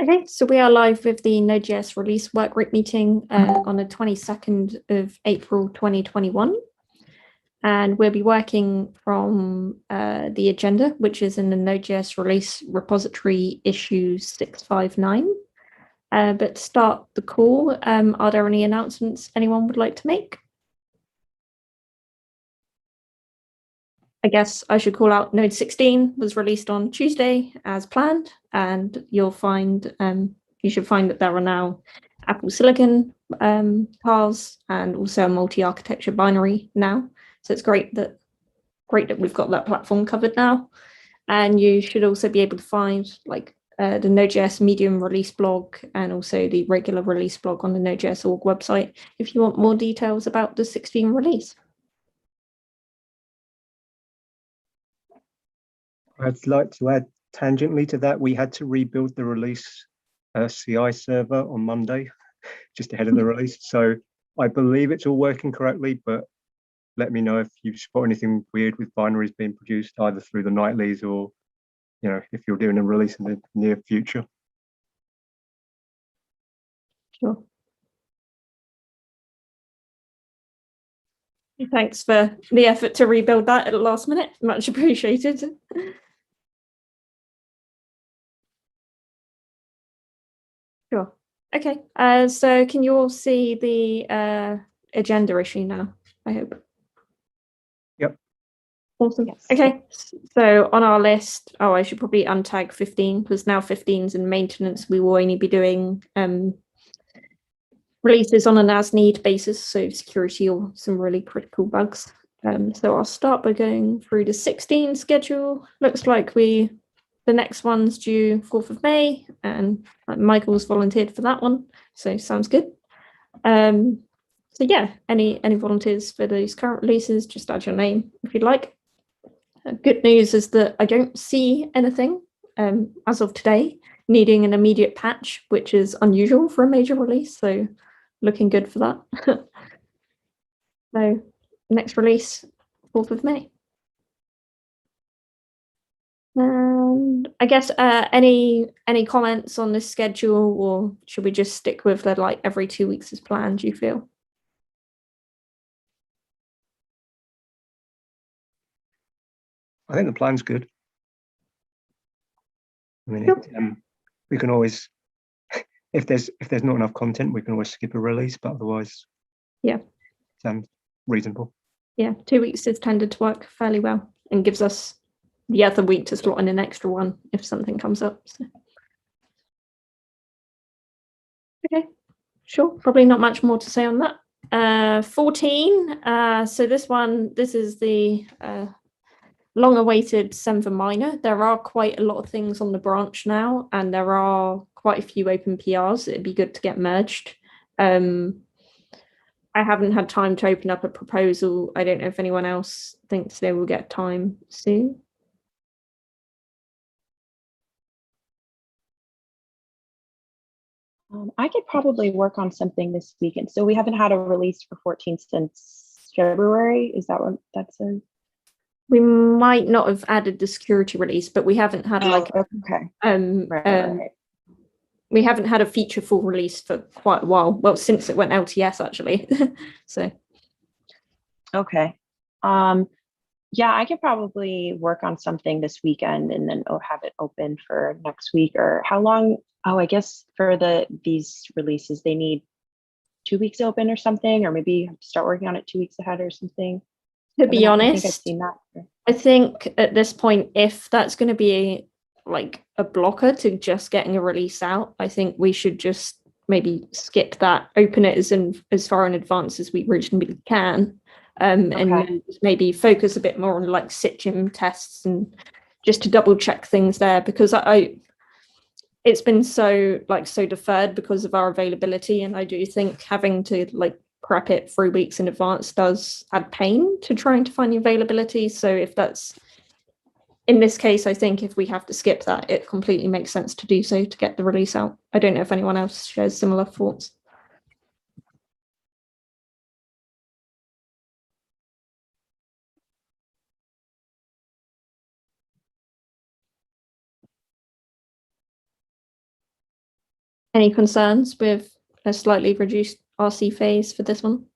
Okay, so we are live with the Node.js release work group meeting on the 22nd of April 2021. And we'll be working from the agenda, which is in the Node.js release repository issue 659. But to start the call, are there any announcements anyone would like to make? I guess I should call out Node 16 was released on Tuesday as planned, and you should find that there are now Apple Silicon cars and also a multi-architecture binary now. So it's great that we've got that platform covered now. And you should also be able to find like the Node.js Medium release blog and also the regular release blog on the Node.js org website if you want more details about the 16 release. I'd like to add tangentially to that, we had to rebuild the release CI server on Monday, just ahead of the release. So I believe it's all working correctly, but let me know if you spot anything weird with binaries being produced either through the nightlies or, if you're doing a release in the near future. Sure. Thanks for the effort to rebuild that at the last minute. Much appreciated. Sure. Okay. So can you all see the agenda issue now? I hope. Yep. Awesome. Yes. Okay. So on our list, I should probably untag 15 because now 15's in maintenance. We will only be doing releases on an as-need basis, so security or some really critical bugs. So I'll start by going through the 16 schedule. Looks like the next one's due 4th of May, and Michael's volunteered for that one, so sounds good. So yeah, any volunteers for those current releases, just add your name if you'd like. Good news is that I don't see anything as of today needing an immediate patch, which is unusual for a major release, so looking good for that. So next release, 4th of May. And I guess any comments on this schedule, or should we just stick with the like every 2 weeks as planned, do you feel? I think the plan's good. I mean, Sure. we can always, if there's not enough content, we can always skip a release, but otherwise, yeah, sounds reasonable. Yeah, 2 weeks has tended to work fairly well and gives us the other week to slot in an extra one if something comes up. So. Okay, sure. Probably not much more to say on that. 14. So this is the long-awaited Semver minor. There are quite a lot of things on the branch now, and there are quite a few open PRs. It'd be good to get merged. I haven't had time to open up a proposal. I don't know if anyone else thinks they will get time soon. I could probably work on something this weekend. So we haven't had a release for 14 since February. Is that what that says? We might not have added the security release, but we haven't had okay. Right. We haven't had a feature full release for quite a while. Well, since it went LTS actually. So okay. Yeah, I could probably work on something this weekend and then have it open for next week. Or how long? Oh, I guess for these releases, they need 2 weeks open or something, or maybe you have to start working on it 2 weeks ahead or something. To be honest, I think I've seen that. I think at this point, if that's going to be like a blocker to just getting a release out, I think we should just maybe skip that, open it as far in advance as we reasonably can, and maybe focus a bit more on like SitGym tests and just to double check things there, because it's been so deferred because of our availability, and I do think having to like prep it 3 weeks in advance does add pain to trying to find the availability. So if that's in this case, I think if we have to skip that, it completely makes sense to do so to get the release out. I don't know if anyone else shares similar thoughts. Any concerns with a slightly reduced RC phase for this one?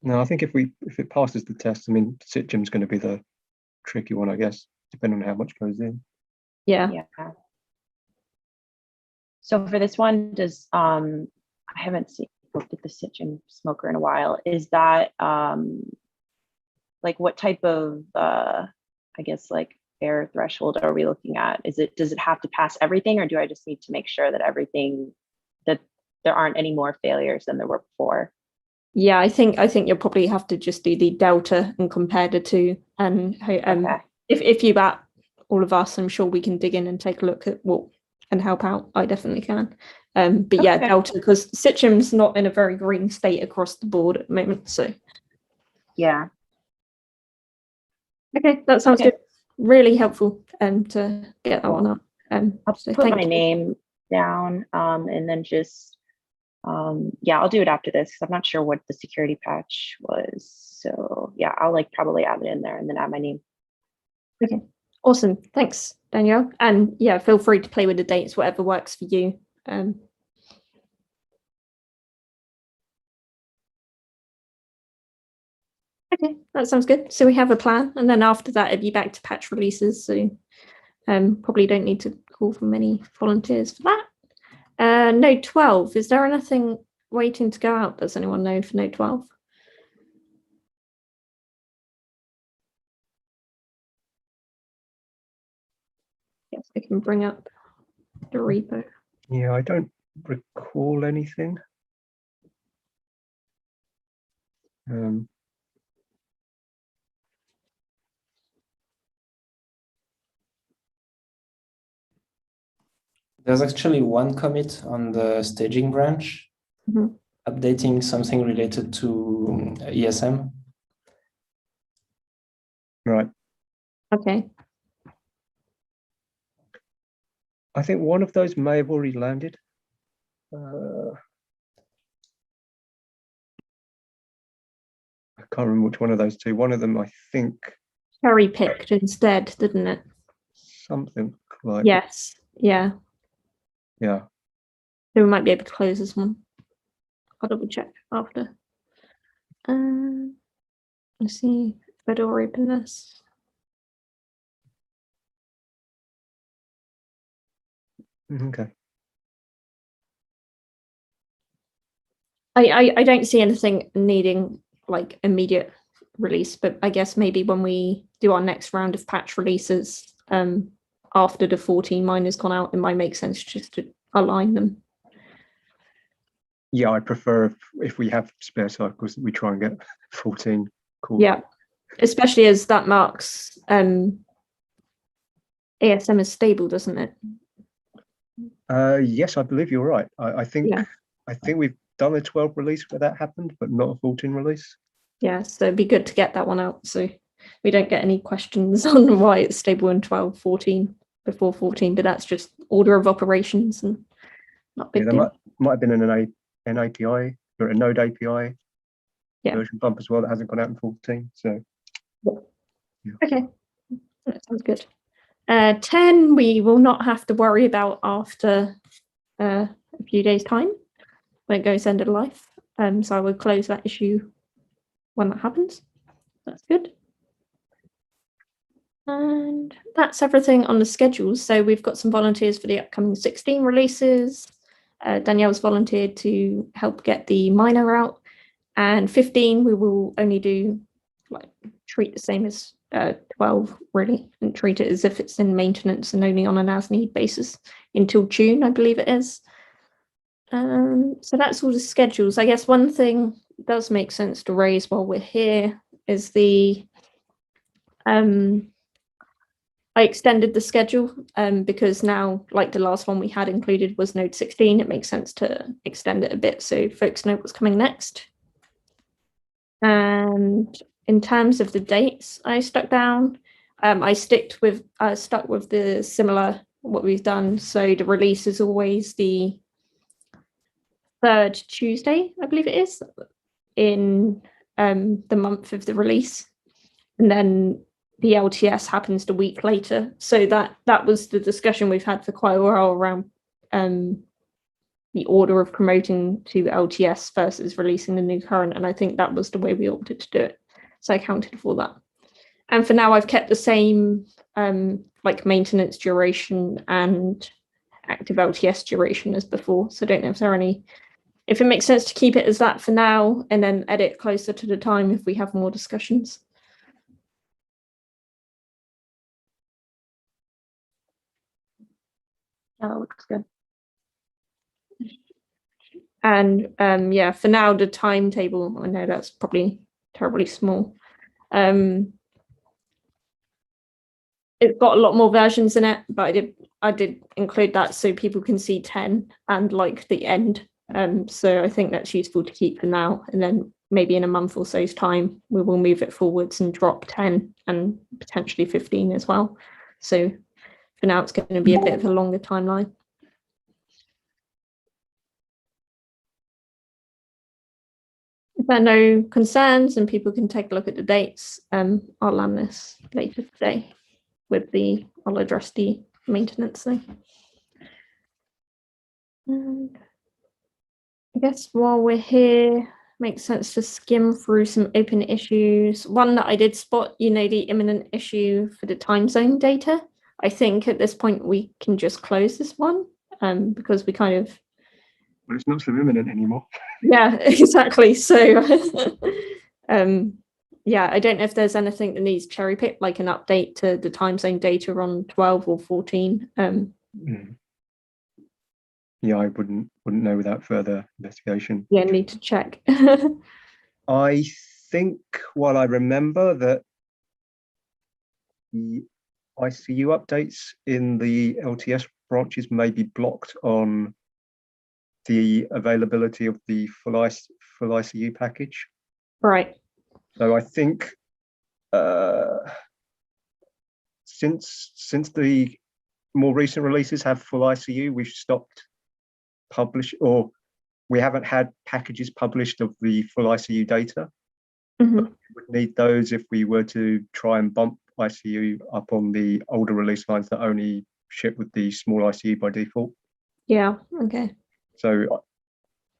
No, I think if it passes the test, I mean, Sitcham's going to be the tricky one, I guess, depending on how much goes in. Yeah. Yeah. So for this one, does I haven't looked at the Sitchin smoker in a while. Is that like what type of I guess like error threshold are we looking at? Does it have to pass everything, or do I just need to make sure that that there aren't any more failures than there were before? Yeah, I think you'll probably have to just do the delta and compare the two. And Okay. if you bat all of us, I'm sure we can dig in and take a look at what and help out. I definitely can. But yeah, Okay. delta, because Sitcham's not in a very green state across the board at the moment. So Yeah. okay, that sounds Okay. good. Really helpful to get that Cool. one up. I'll So put thank my you. name down and then just yeah, I'll do it after this because I'm not sure what the security patch was. So yeah, I'll like probably add it in there and then add my name. Okay, awesome. Thanks, Danielle. And yeah, feel free to play with the dates, whatever works for you. Okay, that sounds good. So we have a plan, and then after that, it'd be back to patch releases. So probably don't need to call for many volunteers for that. Node 12, is there anything waiting to go out? Does anyone know for Node 12? Yes, I can bring up the repo. Yeah, I don't recall anything. There's actually one commit on the staging branch, updating something related to ESM. Right. Okay. I think one of those may have already landed. I can't remember which one of those two. One of them, I think. Cherry picked instead, didn't it? Something like. Yes. Yeah. Yeah. So we might be able to close this one. I'll double check after. Let's see if I do open this. Okay. I don't see anything needing like immediate release, but I guess maybe when we do our next round of patch releases, after the 14 miner's gone out, it might make sense just to align them. Yeah, I prefer if we have spare cycles, we try and get 14 called. Yeah, especially as that marks ASM as stable, doesn't it? Yes, I believe you're right. I think we've done a 12 release where that happened, but not a 14 release. Yeah, so it'd be good to get that one out so we don't get any questions on why it's stable in 12, 14 before 14, but that's just order of operations and not big Yeah, deal. might have been an API or a Node API version bump as well that hasn't gone out in 14. So yeah. Okay, that sounds good. 10 we will not have to worry about after a few days time when it goes end of life. So I will close that issue when that happens. That's good. And that's everything on the schedule. So we've got some volunteers for the upcoming 16 releases. Danielle's volunteered to help get the miner out. And 15 we will only do like treat the same as 12 really, and treat it as if it's in maintenance and only on an as-need basis until June, I believe it is. So that's all the schedules. I guess one thing does make sense to raise while we're here is the I extended the schedule because now, like the last one we had included was Node 16, it makes sense to extend it a bit so folks know what's coming next. And in terms of the dates I stuck down, I stuck with the similar what we've done. So the release is always the third Tuesday, I believe it is, in the month of the release. And then the LTS happens a week later. So that was the discussion we've had for quite a while around the order of promoting to LTS versus releasing the new current. And I think that was the way we opted to do it. So I accounted for that. And for now, I've kept the same like maintenance duration and active LTS duration as before. So I don't know if there are any, if it makes sense to keep it as that for now and then edit closer to the time if we have more discussions. That looks good. And yeah, for now, the timetable, I know that's probably terribly small. It's got a lot more versions in it, but I did include that so people can see 10 and like the end. So I think that's useful to keep for now. And then maybe in a month or so's time, we will move it forwards and drop 10 and potentially 15 as well. So for now, it's going to be a bit of a longer timeline. If there are no concerns and people can take a look at the dates, I'll land this later today I'll address the maintenance thing. And I guess while we're here, makes sense to skim through some open issues. One that I did spot, the imminent issue for the time zone data. I think at this point we can just close this one because we kind of. Well, it's not so imminent anymore. Yeah, exactly. So, yeah, I don't know if there's anything that needs cherry picked, like an update to the time zone data on 12 or 14. Yeah, I wouldn't know without further investigation. Yeah, need to check. I think while I remember that the ICU updates in the LTS branches may be blocked on the availability of the full ICU package. Right. So I think since the more recent releases have full ICU, we've stopped or we haven't had packages published of the full ICU data. But we would need those if we were to try and bump ICU up on the older release lines that only ship with the small ICU by default. Yeah, okay. So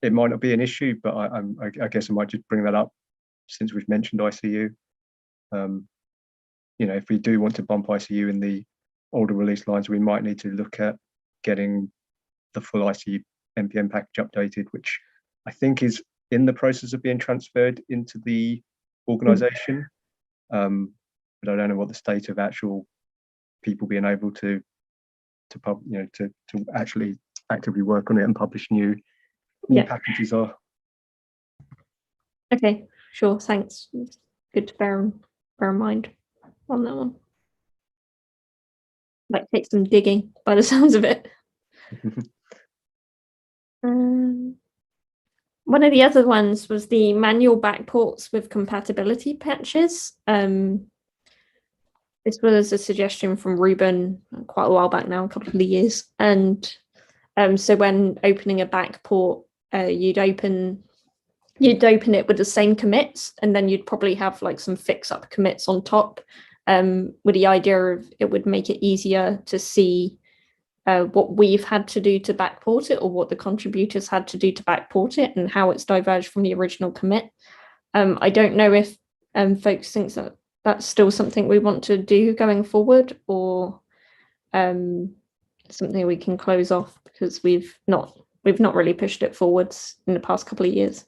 it might not be an issue, but I guess I might just bring that up since we've mentioned ICU. If we do want to bump ICU in the older release lines, we might need to look at getting the full ICU npm package updated, which I think is in the process of being transferred into the organization. But I don't know what the state of actual people being able to actually actively work on it and publish new packages are. Okay, sure, thanks. It's good to bear in mind on that one. Might take some digging by the sounds of it. One of the other ones was the manual backports with compatibility patches. This was a suggestion from Ruben quite a while back now, a couple of years. And so when opening a backport, you'd open it with the same commits, and then you'd probably have like some fix-up commits on top, with the idea of it would make it easier to see what we've had to do to backport it, or what the contributors had to do to backport it, and how it's diverged from the original commit. I don't know if folks think that that's still something we want to do going forward, or something we can close off because we've not really pushed it forwards in the past couple of years.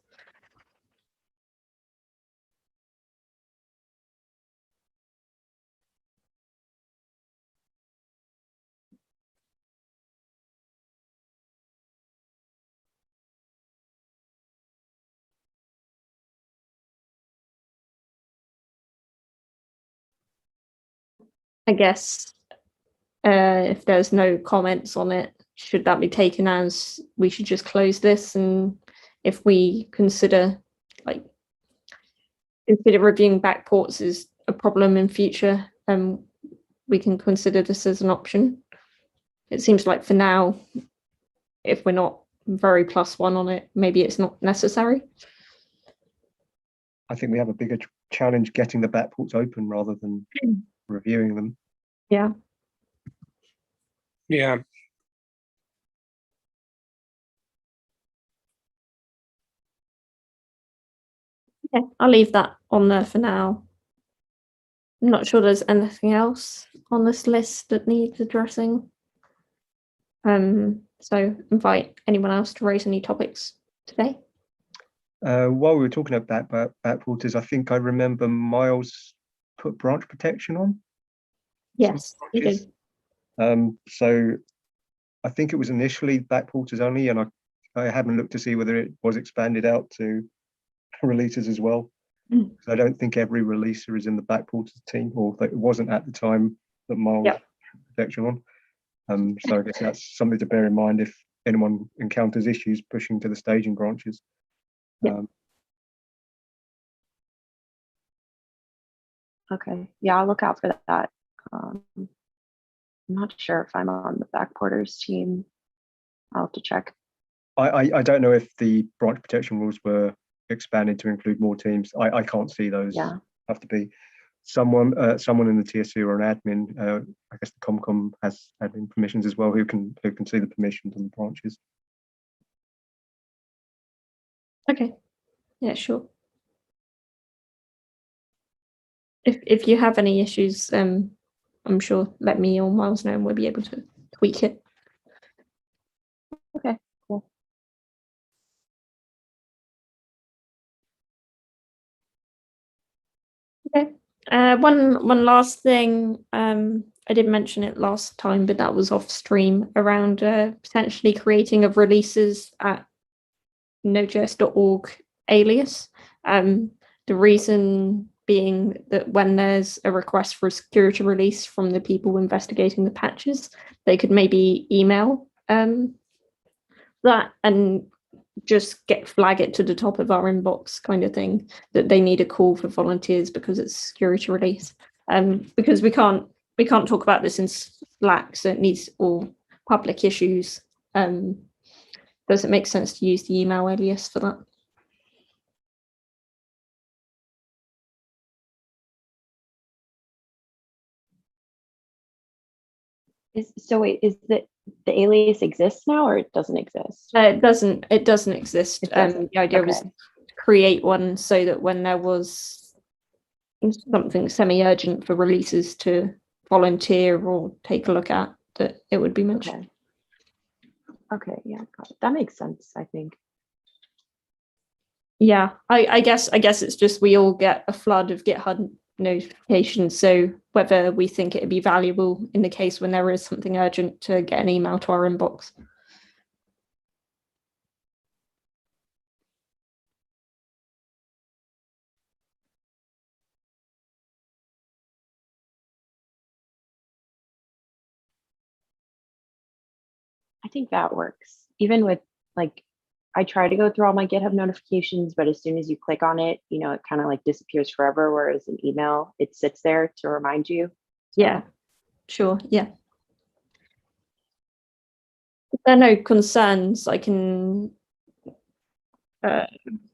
I guess if there's no comments on it, should that be taken as we should just close this? And if we consider reviewing backports is a problem in future, we can consider this as an option. It seems like for now, if we're not very +1 on it, maybe it's not necessary. I think we have a bigger challenge getting the backports open rather than reviewing them. Yeah. Yeah. Okay, I'll leave that on there for now. I'm not sure there's anything else on this list that needs addressing. So invite anyone else to raise any topics today. While we were talking about backwaters, I think I remember Miles put branch protection on. Yes, he branches. did. So I think it was initially backwaters only, and I haven't looked to see whether it was expanded out to releases as well. Mm. I don't think every releaser is in the backwaters team, or that it wasn't at the time that Miles Yep. put protection on. So I guess that's something to bear in mind if anyone encounters issues pushing to the staging branches. Yep. Okay, yeah, I'll look out for that. I'm not sure if I'm on the backporters team. I'll have to check. I don't know if the branch protection rules were expanded to include more teams. I can't see those. Yeah. Have to be someone in the TSC or an admin. I guess the Comcom has admin permissions as well, who can see the permissions on the branches. Okay. Yeah, sure. If you have any issues, I'm sure let me or Miles know and we'll be able to tweak it. Okay, cool. Okay. One last thing. I did mention it last time, but that was off stream around potentially creating of releases at Node.js.org alias. The reason being that when there's a request for a security release from the people investigating the patches, they could maybe email that and just flag it to the top of our inbox kind of thing, that they need a call for volunteers because it's a security release. Because we can't talk about this in Slack, so it needs all public issues. Does it make sense to use the email alias for that? Wait, is the alias exists now or it doesn't exist? It doesn't exist. It doesn't. The idea was to create one so that when there was something semi-urgent for releases to volunteer or take a look at, that it would be mentioned. Okay, yeah, got it. That makes sense, I think. Yeah, I guess it's just we all get a flood of GitHub notifications, so whether we think it'd be valuable in the case when there is something urgent to get an email to our inbox. I think that works. Even with like, I try to go through all my GitHub notifications, but as soon as you click on it, it kind of like disappears forever. Whereas an email, it sits there to remind you. So. Yeah, sure. Yeah. If there are no concerns, I can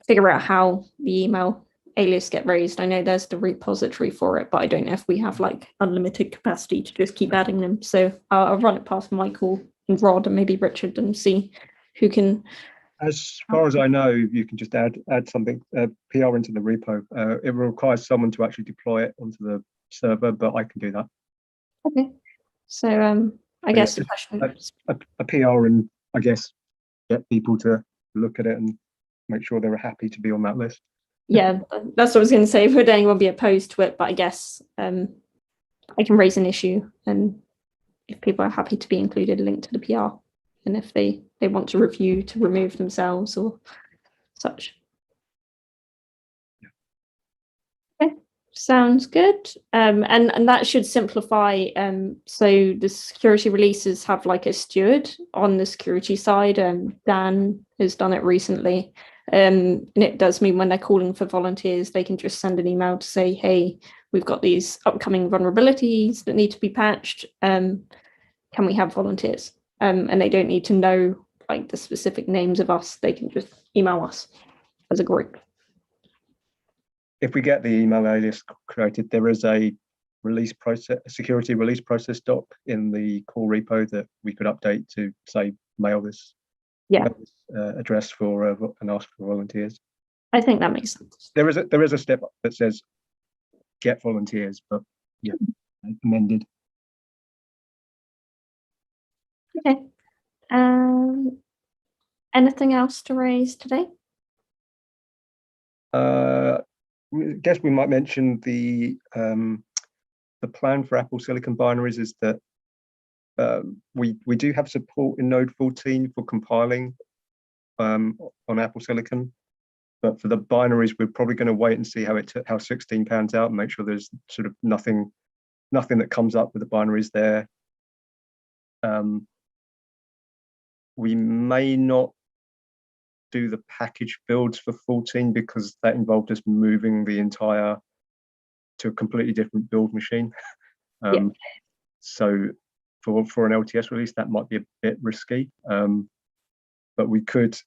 figure out how the email alias get raised. I know there's the repository for it, but I don't know if we have like unlimited capacity to just keep adding them. So I'll run it past Michael and Rod and maybe Richard and see who can. As far as I know, you can just add something PR into the repo. It requires someone to actually deploy it onto the server, but I can do that. Okay. So I guess yeah, the question a PR and I guess get people to look at it and make sure they're happy to be on that list. Yeah, that's what I was going to say. Would anyone be opposed to it? But I guess I can raise an issue, and if people are happy to be included, link to the PR, and if they want to review to remove themselves or such. Okay, sounds good. And that should simplify. So the security releases have like a steward on the security side. Dan has done it recently. And it does mean when they're calling for volunteers, they can just send an email to say, hey, we've got these upcoming vulnerabilities that need to be patched. Can we have volunteers? And they don't need to know like the specific names of us. They can just email us as a group. If we get the email alias created, there is a release process, security release process doc in the core repo that we could update to say mail this, address for and ask for volunteers. I think that makes sense. There is a step that says get volunteers, but yeah, amended. Okay. Anything else to raise today? I guess we might mention the plan for Apple Silicon binaries is that we do have support in Node 14 for compiling on Apple Silicon, but for the binaries, we're probably going to wait and see how 16 pans out and make sure there's sort of nothing that comes up with the binaries there. We may not do the package builds for 14 because that involved us moving the entire to a completely different build machine. So for an LTS release, that might be a bit risky, but we could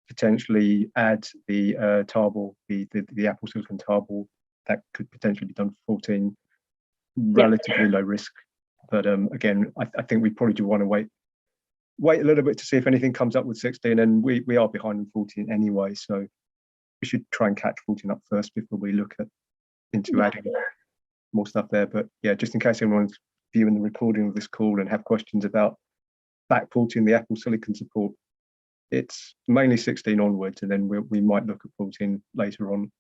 potentially add the tarball, the Apple Silicon tarball that could potentially be done for 14, relatively low risk. But again, I think we probably do want to wait a little bit to see if anything comes up with 16, and we are behind in 14 anyway, so we should try and catch 14 up first before we look into adding more stuff there. But yeah, just in case anyone's viewing the recording of this call and have questions about backporting the Apple Silicon support, it's mainly 16 onwards, and then we might look at 14 later on.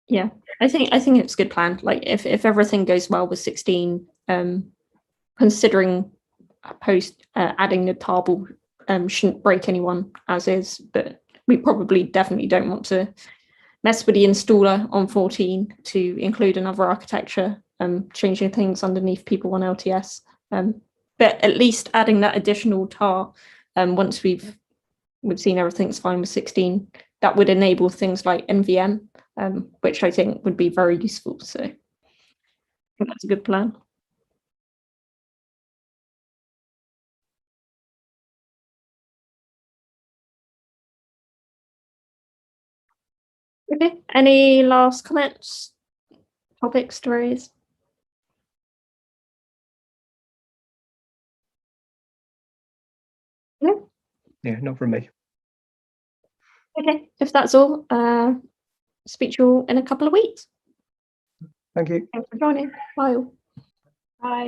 Yeah, I think it's a good plan. Like if everything goes well with 16, considering post adding the tarball shouldn't break anyone as is, but we probably definitely don't want to mess with the installer on 14 to include another architecture, changing things underneath people on LTS. But at least adding that additional tar, once we've seen everything's fine with 16, that would enable things like NVM, which I think would be very useful. So I think that's a good plan. Okay, any last comments, topics to raise? No? Yeah, not from me. Okay, if that's all, speak to you all in a couple of weeks. Thank you. Thanks for joining. Bye.